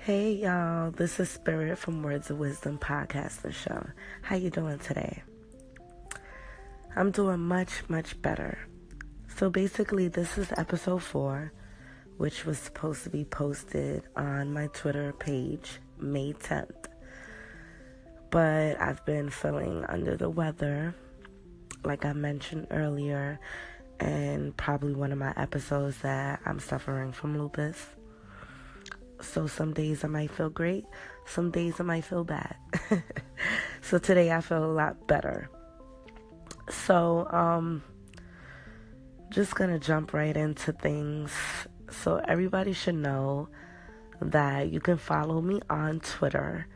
Hey y'all, this is Spirit from Words of Wisdom podcast and show. How you doing today? I'm doing much better. So basically this is episode 4, which was supposed to be posted on my Twitter page May 10th. But I've been feeling under the weather, like I mentioned earlier, and probably one of my episodes that I'm suffering from lupus. So some days I might feel great, some days I might feel bad. So today I feel a lot better. So just gonna jump right into things. So everybody should know that you can follow me on Twitter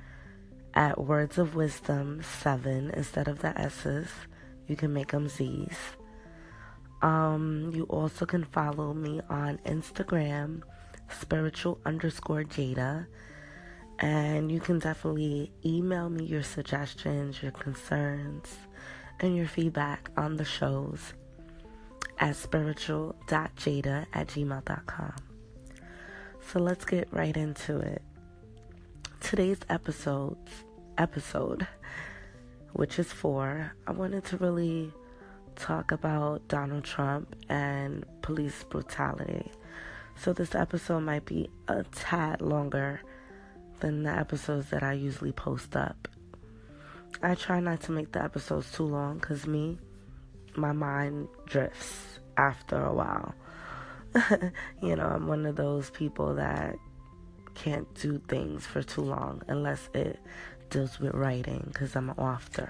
at Words of Wisdom 7 instead of the S's. You can make them Z's. You also can follow me on Instagram, spiritual_Jada, and you can definitely email me your suggestions, your concerns, and your feedback on the shows at spiritual.jada@gmail.com. So let's get right into it. Today's episode, which is 4, I wanted to really talk about Donald Trump and police brutality. So this episode might be a tad longer than the episodes that I usually post up. I try not to make the episodes too long because my mind drifts after a while. I'm one of those people that can't do things for too long unless it deals with writing because I'm an author.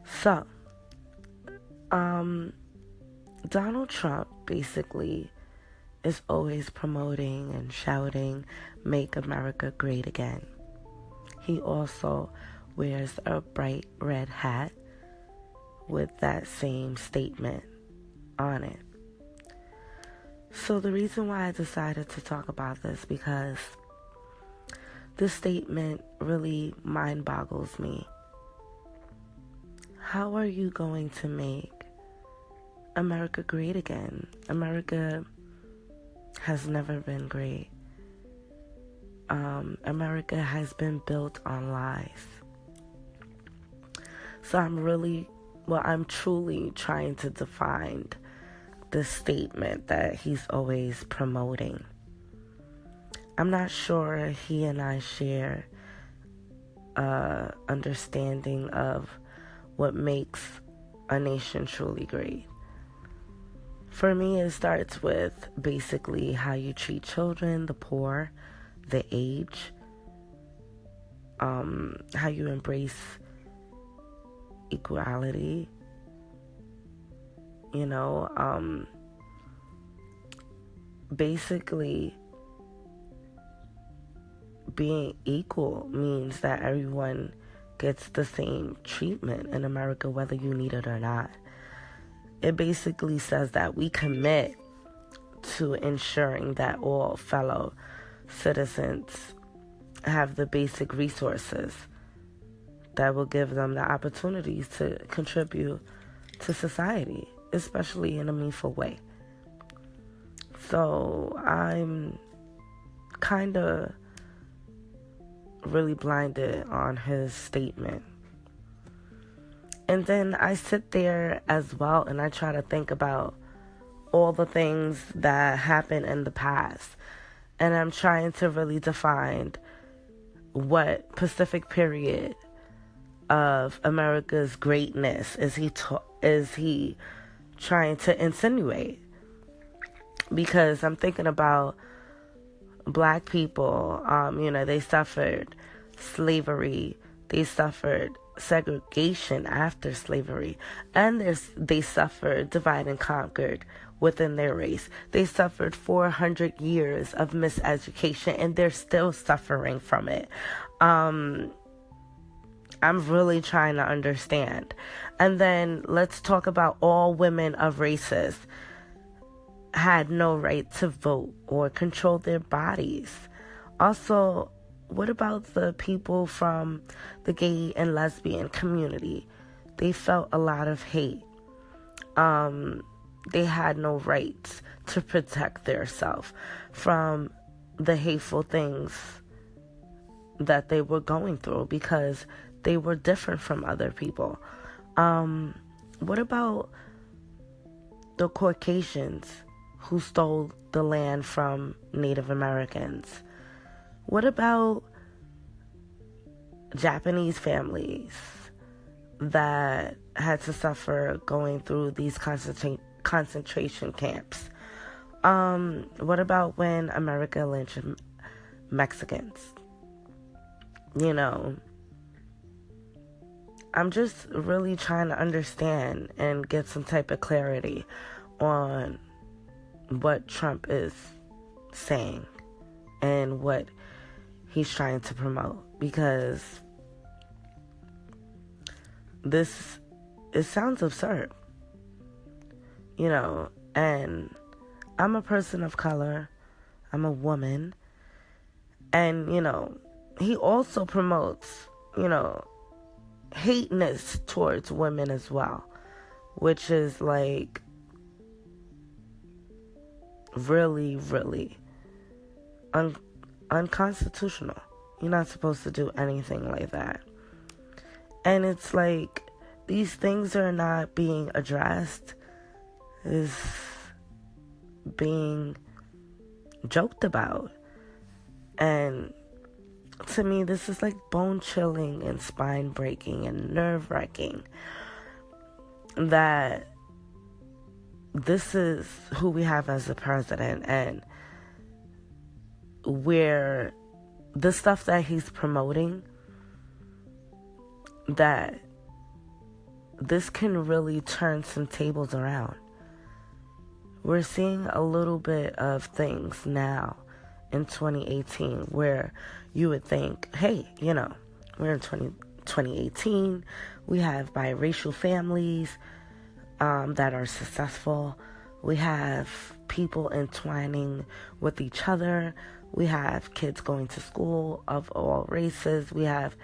So, Donald Trump basically is always promoting and shouting, "Make America Great Again." He also wears a bright red hat with that same statement on it. So the reason why I decided to talk about this because this statement really mind boggles me. How are you going to make America great again? America has never been great. America has been built on lies. So I'm truly trying to define this statement that he's always promoting. I'm not sure he and I share understanding of what makes a nation truly great. For me, it starts with basically how you treat children, the poor, the aged, how you embrace equality, basically being equal means that everyone gets the same treatment in America, whether you need it or not. It basically says that we commit to ensuring that all fellow citizens have the basic resources that will give them the opportunities to contribute to society, especially in a meaningful way. So I'm kind of really blinded on his statement. And then I sit there as well and I try to think about all the things that happened in the past. And I'm trying to really define what specific period of America's greatness is he trying to insinuate. Because I'm thinking about black people, they suffered slavery, they suffered segregation after slavery, and they suffered divide and conquered within their race. They suffered 400 years of miseducation, and they're still suffering from it. I'm really trying to understand. And then let's talk about all women of races had no right to vote or control their bodies. Also, what about the people from the gay and lesbian community? They felt a lot of hate. They had no rights to protect themselves from the hateful things that they were going through because they were different from other people. What about the Caucasians who stole the land from Native Americans? What about Japanese families that had to suffer going through these concentration camps? What about when America lynched Mexicans? You know, I'm just really trying to understand and get some type of clarity on what Trump is saying and what he's trying to promote, because it sounds absurd, you know. And I'm a person of color, I'm a woman, and, you know, he also promotes, you know, hateness towards women as well, which is like really, really unconstitutional. You're not supposed to do anything like that. And it's like these things are not being addressed, is being joked about. And to me, this is like bone chilling and spine breaking and nerve wracking that this is who we have as the president, and where the stuff that he's promoting, that this can really turn some tables around. We're seeing a little bit of things now in 2018 where you would think, hey, you know, we're in 2018, we have biracial families that are successful, we have people entwining with each other, we have kids going to school of all races, we have,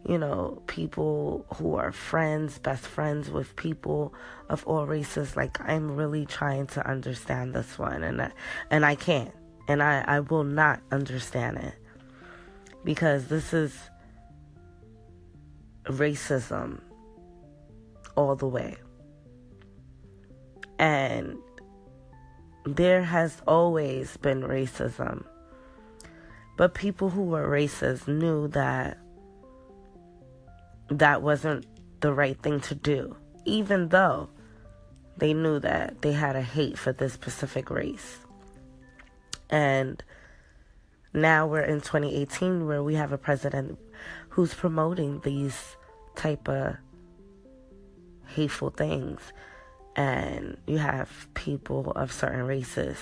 you know, people who are friends, best friends with people of all races. Like, I'm really trying to understand this one, and I can't. And I will not understand it, because this is racism all the way. And there has always been racism. But people who were racist knew that that wasn't the right thing to do, even though they knew that they had a hate for this specific race. And now we're in 2018 where we have a president who's promoting these type of hateful things. And you have people of certain races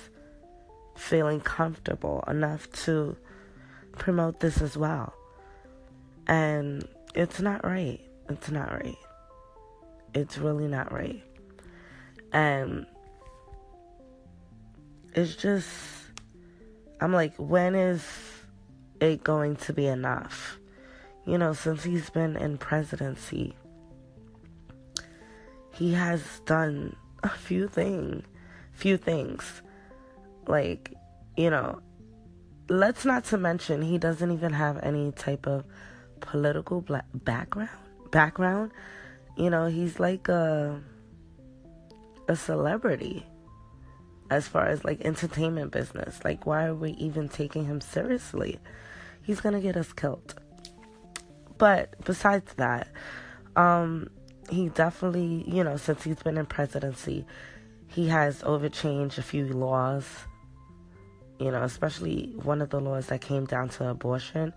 feeling comfortable enough to promote this as well. And it's not right. It's not right. It's really not right. And it's just, I'm like, when is it going to be enough? You know, since he's been in presidency, he has done a few things. Like, you know, let's not to mention he doesn't even have any type of political background. You know, he's like a celebrity as far as like entertainment business. Like, why are we even taking him seriously? He's gonna get us killed. But besides that, he definitely, you know, since he's been in presidency, he has overchanged a few laws, you know, especially one of the laws that came down to abortion,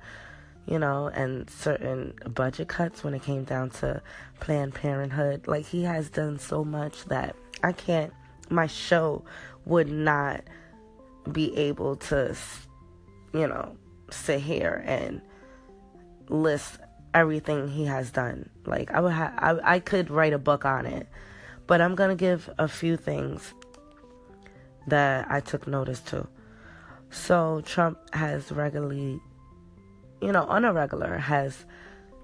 you know, and certain budget cuts when it came down to Planned Parenthood. Like, he has done so much that my show would not be able to, you know, sit here and list everything he has done. Like, I could write a book on it, but I'm gonna give a few things that I took notice to. So Trump has regularly, you know, on a regular, has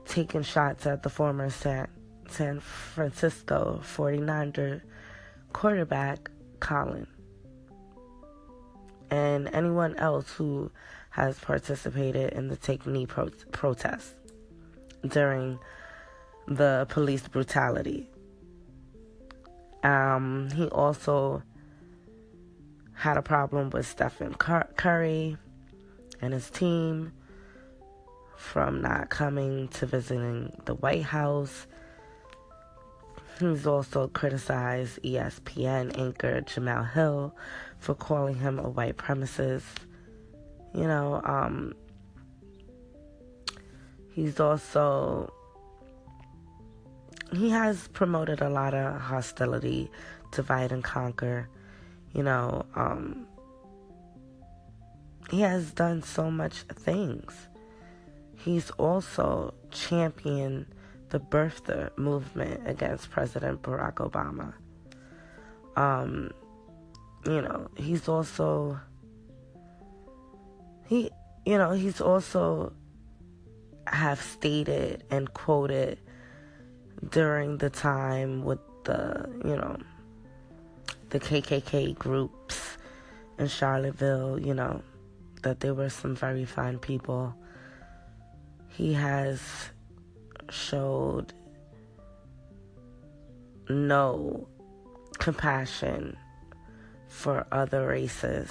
taken shots at the former San Francisco 49er quarterback Colin. and anyone else who has participated in the Take Knee protests during the police brutality. He also had a problem with Stephen Curry and his team from not coming to visiting the White House. He's also criticized ESPN anchor Jamel Hill for calling him a white supremacist. He's also, he has promoted a lot of hostility, divide and conquer. He has done so much things. He's also championed the birther movement against President Barack Obama. He's also have stated and quoted during the time with the KKK groups in Charlottesville, that there were some very fine people. He has showed no compassion for other races.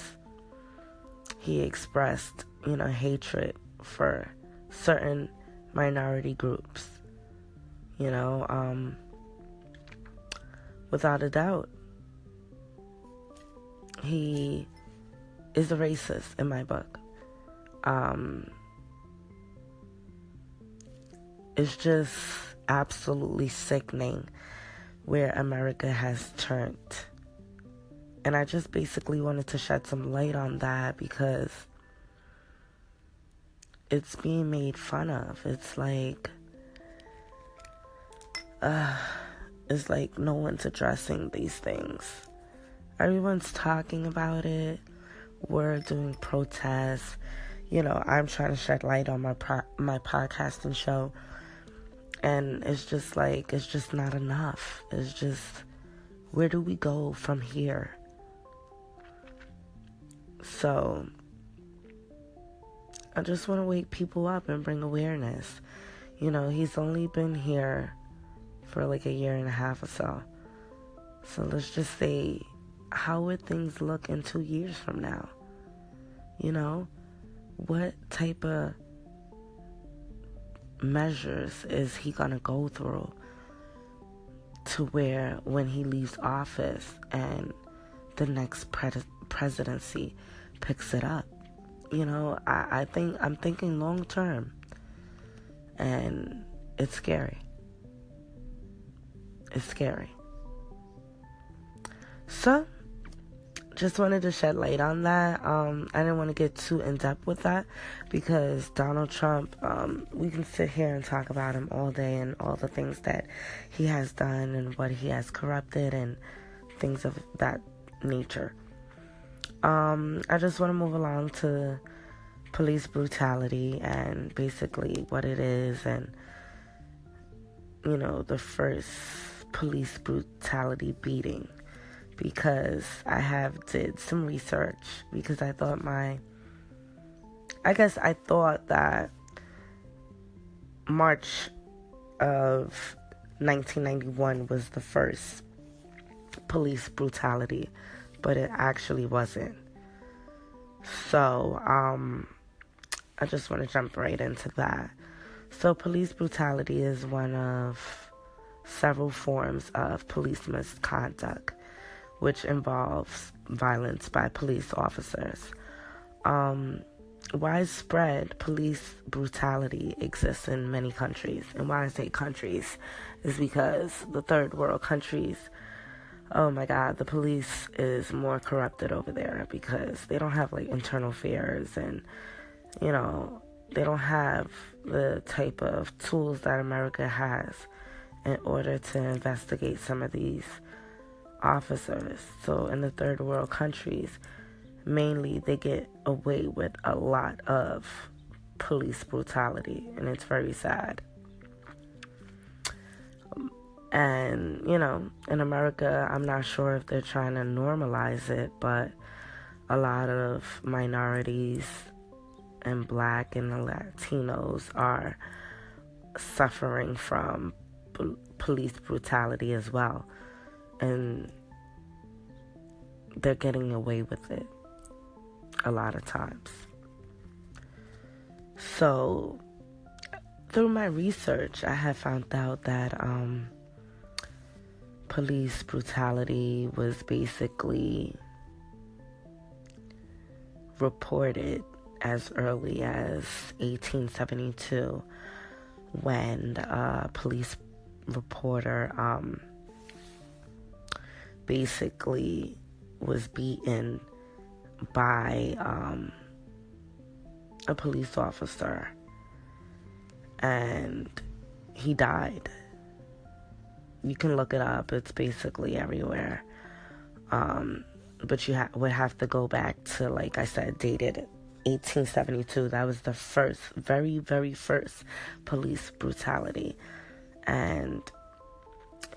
He expressed, hatred for certain minority groups. Without a doubt, he is a racist in my book. It's just absolutely sickening where America has turned. And I just basically wanted to shed some light on that because it's being made fun of. It's like no one's addressing these things. Everyone's talking about it. We're doing protests. I'm trying to shed light on my podcasting show. And it's just not enough. It's just, where do we go from here? So, I just want to wake people up and bring awareness. He's only been here for like a year and a half or so. So let's just say, how would things look in 2 years from now? What type of measures is he gonna go through to where when he leaves office and the next presidency picks it up? I'm thinking long term, and it's scary. It's scary. So, just wanted to shed light on that. I didn't want to get too in-depth with that because Donald Trump, we can sit here and talk about him all day and all the things that he has done and what he has corrupted and things of that nature. I just want to move along to police brutality and basically what it is and, the first police brutality beating. Because I did some research because I thought that March of 1991 was the first police brutality, but it actually wasn't. So, I just want to jump right into that. So, police brutality is one of several forms of police misconduct, which involves violence by police officers. Widespread police brutality exists in many countries. And why I say countries is because the third world countries, oh my God, the police is more corrupted over there because they don't have internal affairs and, they don't have the type of tools that America has in order to investigate some of these officers. So in the third world countries, mainly they get away with a lot of police brutality, and it's very sad. And in America, I'm not sure if they're trying to normalize it, but a lot of minorities and Black and Latinos are suffering from police brutality as well. And they're getting away with it a lot of times. So, through my research, I have found out that police brutality was basically reported as early as 1872 when a police reporter basically was beaten by a police officer, and he died. You can look it up. It's basically everywhere. But you would have to go back to, like I said, dated 1872. That was the first, very, very first police brutality. And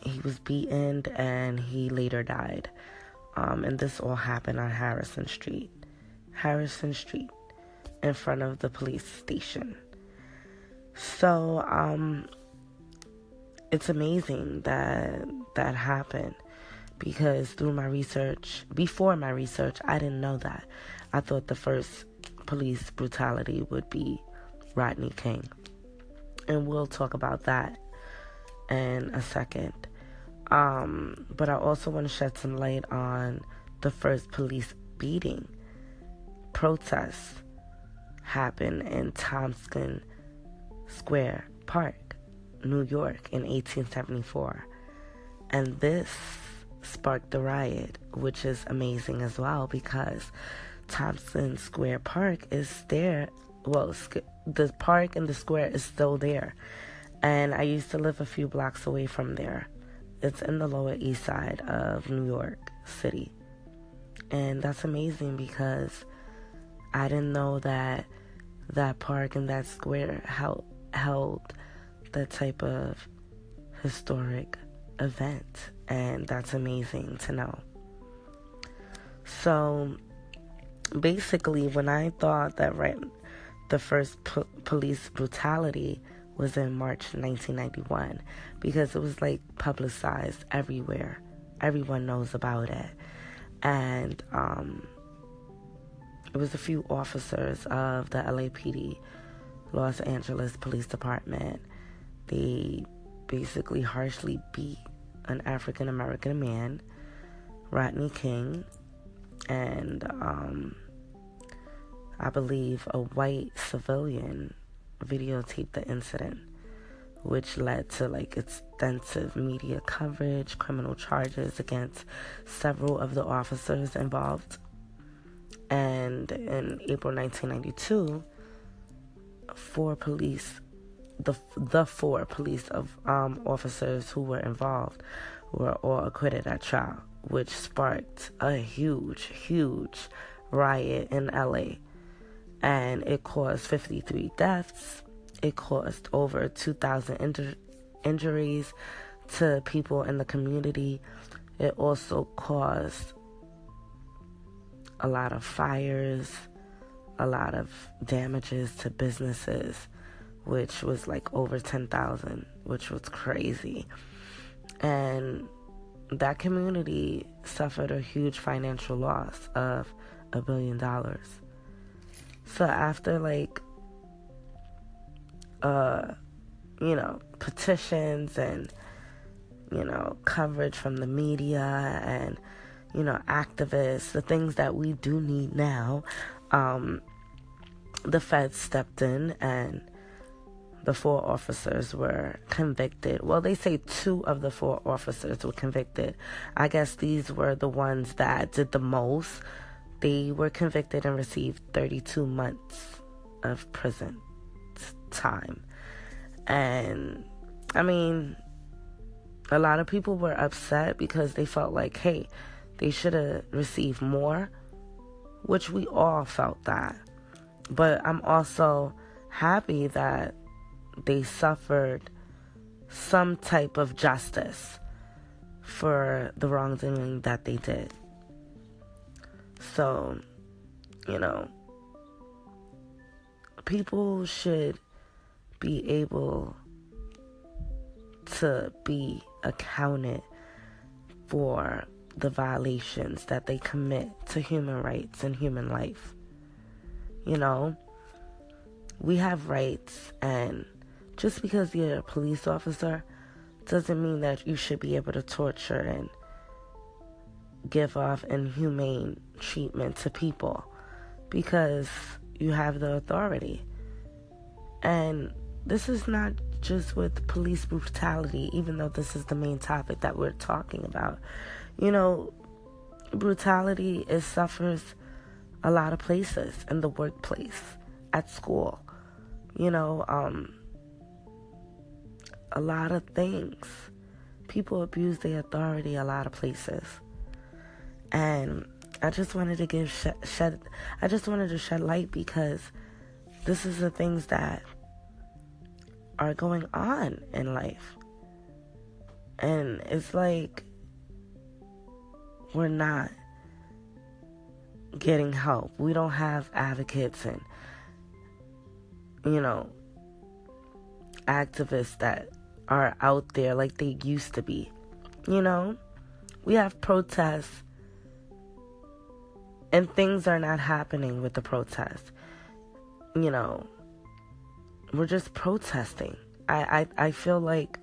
he was beaten and he later died. And this all happened on Harrison Street, in front of the police station. So, it's amazing that that happened, because before my research, I didn't know that. I thought the first police brutality would be Rodney King. And we'll talk about that in a second. But I also want to shed some light on the first police beating protest happened in Tompkins Square Park, New York in 1874. And this sparked the riot, which is amazing as well, because Tompkins Square Park is there. Well, the park and the square is still there. And I used to live a few blocks away from there. It's in the Lower East Side of New York City. And that's amazing, because I didn't know that that park and that square held that type of historic event. And that's amazing to know. So basically, when I thought that the first police brutality was in March 1991, because it was like publicized everywhere. Everyone knows about it. And it was a few officers of the LAPD, Los Angeles Police Department. They basically harshly beat an African American man, Rodney King, and I believe a white civilian videotaped the incident, which led to like extensive media coverage, criminal charges against several of the officers involved. And in April 1992, the four police officers who were involved were all acquitted at trial, which sparked a huge riot in LA. And it caused 53 deaths. It caused over 2,000 injuries to people in the community. It also caused a lot of fires, a lot of damages to businesses, which was like over 10,000, which was crazy. And that community suffered a huge financial loss of $1 billion. So after petitions and, coverage from the media and, activists, the things that we do need now, the feds stepped in and the 4 officers were convicted. Well, they say 2 of the 4 officers were convicted. I guess these were the ones that did the most. They were convicted and received 32 months of prison time. And, I mean, a lot of people were upset because they felt like, hey, they should have received more, which we all felt that. But I'm also happy that they suffered some type of justice for the wrongdoing that they did. So You know, people should be able to be accounted for the violations that they commit to human rights and human life. You know, we have rights, and just because you're a police officer doesn't mean that you should be able to torture and give off inhumane treatment to people because you have the authority. And this is not just with police brutality, even though this is the main topic that we're talking about. You know, brutality suffers a lot of places, in the workplace, at school, you know, a lot of things. People abuse their authority a lot of places. And I just wanted to shed light, because this is the things that are going on in life. And it's like we're not getting help. We don't have advocates and, you know, activists that are out there like they used to be. You know, we have protests and things are not happening with the protests. You know, we're just protesting. I feel like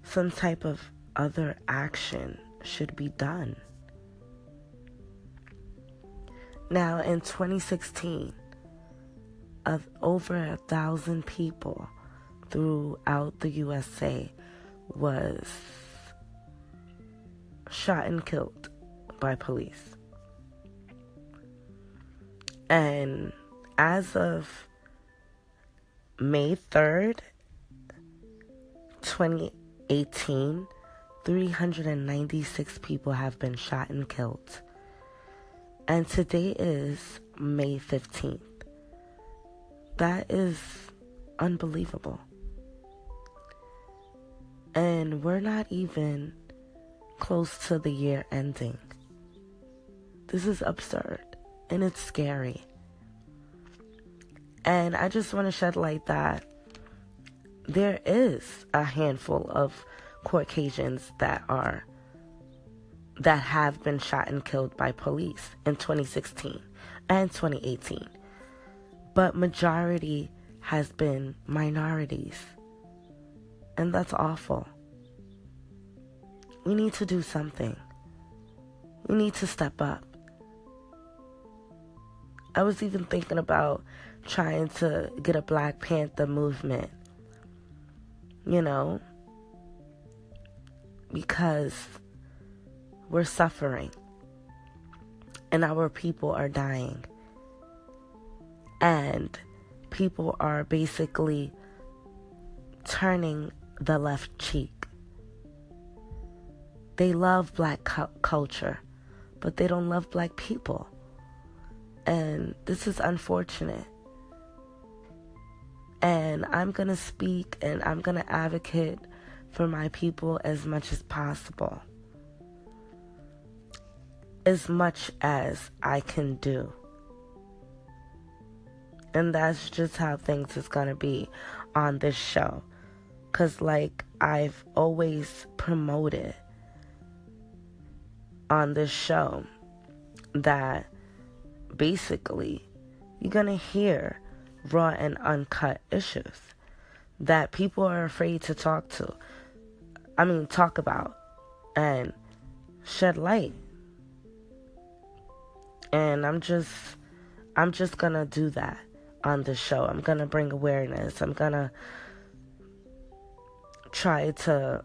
some type of other action should be done. Now, in 2016, over 1,000 people throughout the USA was shot and killed by police. And as of May 3rd, 2018, 396 people have been shot and killed. And today is May 15th. That is unbelievable. And we're not even close to the year ending. This is absurd. And it's scary. And I just want to shed light that there is a handful of Caucasians that have been shot and killed by police in 2016 and 2018. But majority has been minorities. And that's awful. We need to do something. We need to step up. I was even thinking about trying to get a Black Panther movement, you know, because we're suffering and our people are dying, and people are basically turning the left cheek. They love Black culture, but they don't love Black people. And this is unfortunate. And I'm going to speak and I'm going to advocate for my people as much as possible. As much as I can do. And that's just how things is going to be on this show. Because like I've always promoted on this show, that basically you're going to hear raw and uncut issues that people are afraid to talk about and shed light. And I'm just gonna do that on this show. I'm gonna bring awareness. I'm gonna try to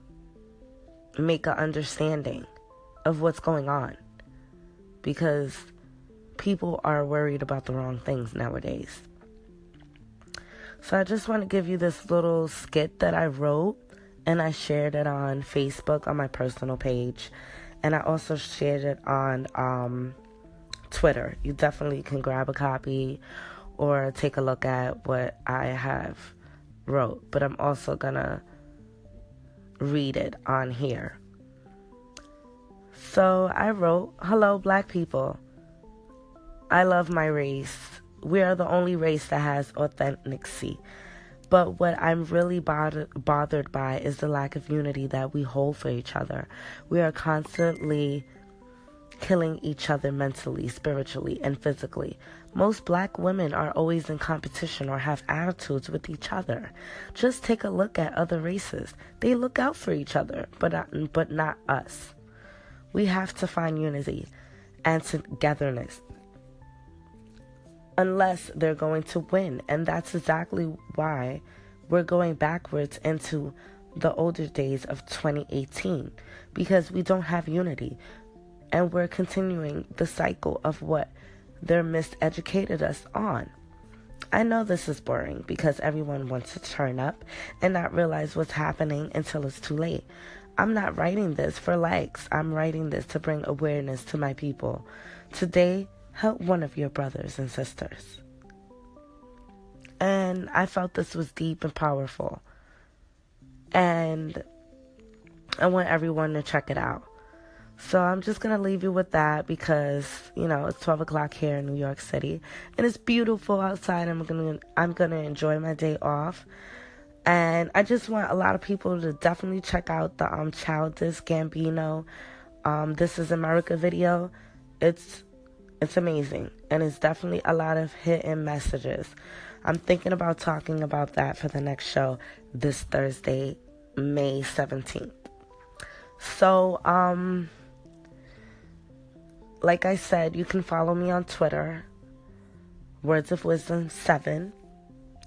make an understanding of what's going on, because people are worried about the wrong things nowadays. So I just want to give you this little skit that I wrote, and I shared it on Facebook on my personal page, and I also shared it on Twitter. You definitely can grab a copy or take a look at what I have wrote, but I'm also gonna read it on here. So I wrote, "Hello, Black people. I love my race. We are the only race that has authenticity. But what I'm really bothered by is the lack of unity that we hold for each other. We are constantly killing each other mentally, spiritually, and physically. Most black women are always in competition or have attitudes with each other. Just take a look at other races. They look out for each other, but not us. We have to find unity and togetherness. Unless they're going to win. And that's exactly why we're going backwards into the older days of 2018. Because we don't have unity. And we're continuing the cycle of what they're miseducated us on. I know this is boring because everyone wants to turn up and not realize what's happening until it's too late. I'm not writing this for likes. I'm writing this to bring awareness to my people. Today, help one of your brothers and sisters. And I felt this was deep and powerful. And I want everyone to check it out. So I'm just going to leave you with that because, it's 12 o'clock here in New York City. And it's beautiful outside. I'm going to enjoy my day off. And I just want a lot of people to definitely check out the Childish Gambino This Is America video. It's amazing. And it's definitely a lot of hidden messages. I'm thinking about talking about that for the next show this Thursday, May 17th. So, like I said, you can follow me on Twitter, Words of Wisdom 7.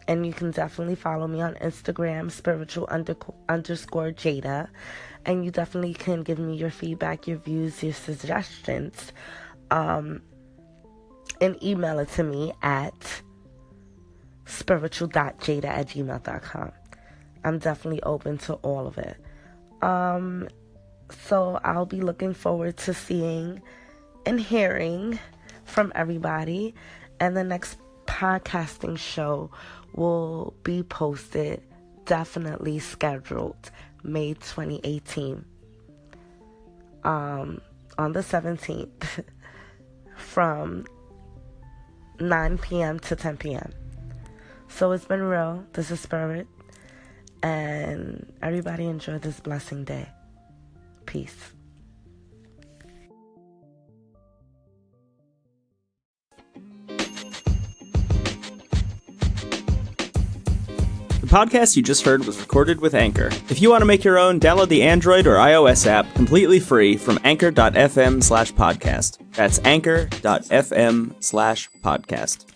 And you can definitely follow me on Instagram, spiritual_Jada. And you definitely can give me your feedback, your views, your suggestions. And email it to me at spiritual.jada@gmail.com. I'm definitely open to all of it. So I'll be looking forward to seeing and hearing from everybody. And the next podcasting show will be posted, definitely scheduled, May 2018. On the 17th from 9 p.m. to 10 p.m. So it's been real. This is Spirit. And everybody enjoy this blessing day. Peace. The podcast you just heard was recorded with Anchor. If you want to make your own, download the Android or iOS app completely free from anchor.fm/podcast. That's anchor.fm/podcast.